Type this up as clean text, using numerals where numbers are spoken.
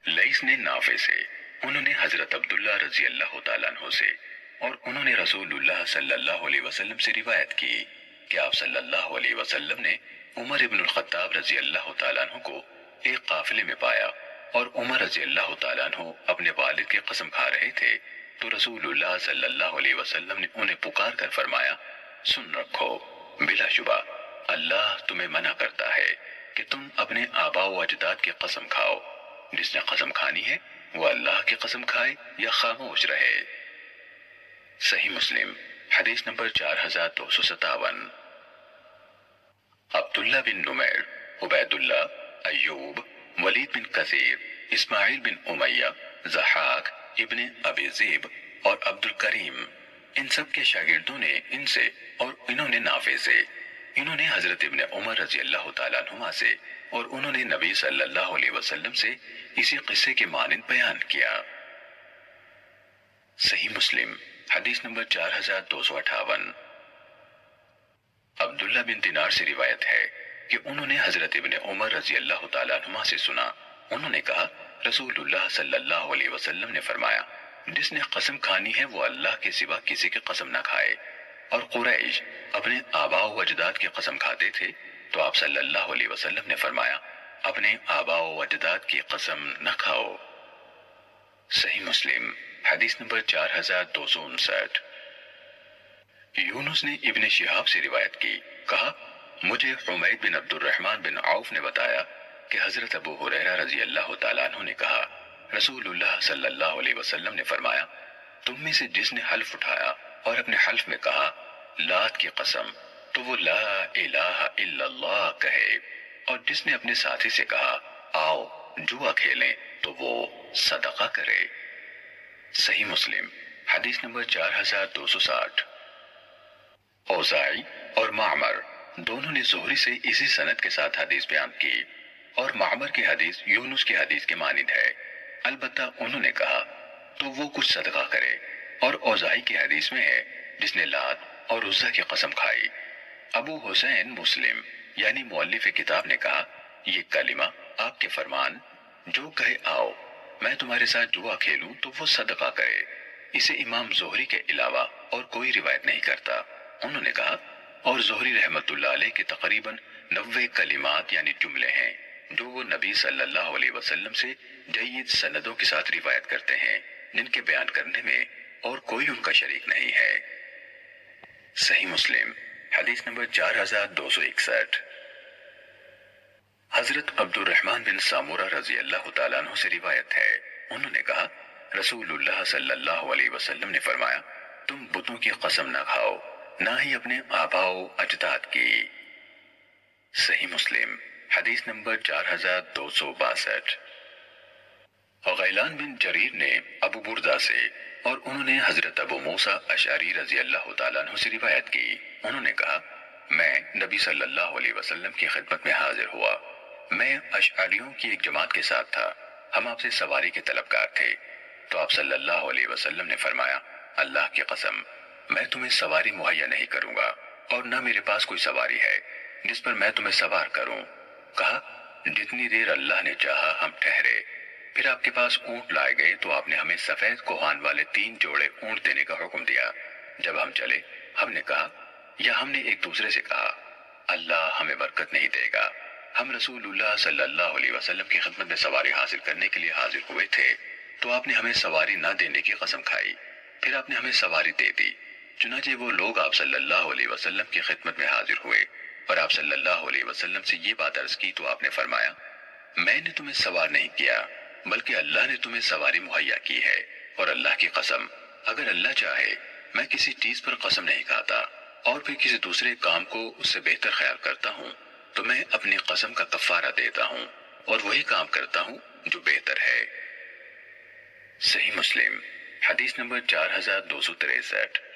لیث نے نافع سے، انہوں نے حضرت عبداللہ رضی اللہ تعالیٰ عنہ سے، اور انہوں نے رسول اللہ صلی اللہ علیہ وسلم سے روایت کی کہ آپ صلی اللہ علیہ وسلم نے عمر ابن الخطاب رضی اللہ تعالیٰ عنہ کو ایک قافلے میں پایا، اور عمر رضی اللہ تعالیٰ عنہ اپنے والد کی قسم کھا رہے تھے، تو رسول اللہ صلی اللہ علیہ وسلم نے انہیں پکار کر فرمایا، سن رکھو، بلا شبہ اللہ تمہیں منع کرتا ہے کہ تم اپنے آباء و اجداد کی قسم کھاؤ، جس نے قسم کھانی ہے وہ اللہ کی قسم کھائے یا خاموش رہے۔ صحیح مسلم حدیث نمبر 4257۔ عبداللہ بن نمیر، عبید اللہ، ایوب، ولید بن کثیر، اسماعیل بن امیہ، ضحاک ابن ابی ذئب اور عبد الکریم، ان سب کے شاگردوں نے ان سے اور انہوں نے نافع سے، انہوں نے حضرت ابن عمر رضی اللہ تعالیٰ عنہما سے اور انہوں نے نبی صلی اللہ علیہ وسلم سے اسی قصے کے مانند بیان کیا۔ صحیح مسلم حدیث نمبر 4258۔ عبداللہ بن دینار سے روایت ہے کہ انہوں نے حضرت ابن عمر رضی اللہ تعالیٰ عنہما سے سنا، انہوں نے کہا رسول اللہ صلی اللہ علیہ وسلم نے فرمایا، جس نے قسم کھانی ہے وہ اللہ کے سوا کسی کی قسم نہ کھائے، اور قریش اپنے آباء و اجداد کی قسم کھاتے تھے، تو آپ صلی اللہ علیہ وسلم نے فرمایا اپنے آباء و اجداد کی قسم نہ کھاؤ۔ صحیح مسلم حدیث نمبر 4259۔ یونس نے ابن شہاب سے روایت کی، کہا مجھے حمید بن عبد الرحمن بن عوف نے بتایا کہ حضرت ابو ہریرہ رضی اللہ تعالیٰ عنہ نے کہا رسول اللہ صلی اللہ علیہ وسلم نے فرمایا، تم میں سے جس نے حلف اٹھایا اور اپنے حلف میں کہا لات کی قسم، تو وہ لا الہ الا اللہ کہے، اور جس نے اپنے ساتھی سے کہا آؤ جوا کھیلیں، تو وہ صدقہ کرے۔ صحیح مسلم حدیث نمبر 4260۔ اوزاعی اور معمر دونوں نے زہری سے اسی سند کے ساتھ حدیث بیان کی، اور معمر کی حدیث یونس کی حدیث کے مانند ہے، البتہ انہوں نے کہا تو وہ کچھ صدقہ کرے، اور اوزاعی کی حدیث میں ہے جس نے لات اور عزا کی قسم کھائی۔ ابو حسین مسلم یعنی مؤلف کتاب نے کہا یہ کلمہ آپ کے فرمان جو کہے آؤ میں تمہارے ساتھ جوا کھیلوں تو وہ صدقہ کرے، اسے امام زہری کے علاوہ اور کوئی روایت نہیں کرتا۔ انہوں نے کہا اور زہری رحمت اللہ علیہ کے تقریباً 90 کلمات یعنی جملے ہیں جو وہ نبی صلی اللہ علیہ وسلم سے جید سندوں کے ساتھ روایت کرتے ہیں، جن کے بیان کرنے میں اور کوئی ان کا شریک نہیں ہے۔ صحیح مسلم حدیث نمبر 4261۔ حضرت عبد الرحمن بن سامورہ رضی اللہ تعالیٰ عنہ سے روایت ہے، انہوں نے کہا رسول اللہ صلی اللہ علیہ وسلم نے فرمایا تم بتوں کی قسم نہ کھاؤ، نہ ہی اپنے آباء و اجداد کی۔ صحیح مسلم حدیث نمبر 4262۔ غیلان بن جریر نے ابو بردہ سے اور انہوں نے حضرت ابو موسیٰ اشعری رضی اللہ تعالیٰ عنہ سے روایت کی، انہوں نے کہا میں نبی صلی اللہ علیہ وسلم کی خدمت میں حاضر ہوا، میں اشعریوں کی ایک جماعت کے ساتھ تھا، ہم آپ سے سواری کے طلبگار تھے، تو آپ صلی اللہ علیہ وسلم نے فرمایا اللہ کی قسم میں تمہیں سواری مہیا نہیں کروں گا، اور نہ میرے پاس کوئی سواری ہے جس پر میں تمہیں سوار کروں۔ کہا جتنی دیر اللہ نے چاہا ہم ٹھہرے، پھر آپ کے پاس اونٹ لائے گئے تو آپ نے ہمیں سفید کوہان والے 3 جوڑے اونٹ دینے کا حکم دیا۔ جب ہم چلے ہم نے کہا یا ہم نے ایک دوسرے سے کہا اللہ ہمیں برکت نہیں دے گا، ہم رسول اللہ صلی اللہ علیہ وسلم کی خدمت میں سواری حاصل کرنے کے لیے حاضر ہوئے تھے، تو آپ نے ہمیں سواری نہ دینے کی قسم کھائی، پھر آپ نے ہمیں سواری دے دی۔ چنانچہ وہ لوگ آپ صلی اللہ علیہ وسلم کی خدمت میں حاضر ہوئے اور آپ صلی اللہ علیہ وسلم سے یہ بات عرض کی تو آپ نے فرمایا میں نے تمہیں سوار نہیں کیا بلکہ اللہ نے تمہیں سواری مہیا کی ہے، اور اللہ کی قسم اگر اللہ چاہے میں کسی چیز پر قسم نہیں کھاتا اور پھر کسی دوسرے کام کو اس سے بہتر خیال کرتا ہوں تو میں اپنی قسم کا کفارہ دیتا ہوں اور وہی کام کرتا ہوں جو بہتر ہے۔ صحیح مسلم حدیث نمبر 4263۔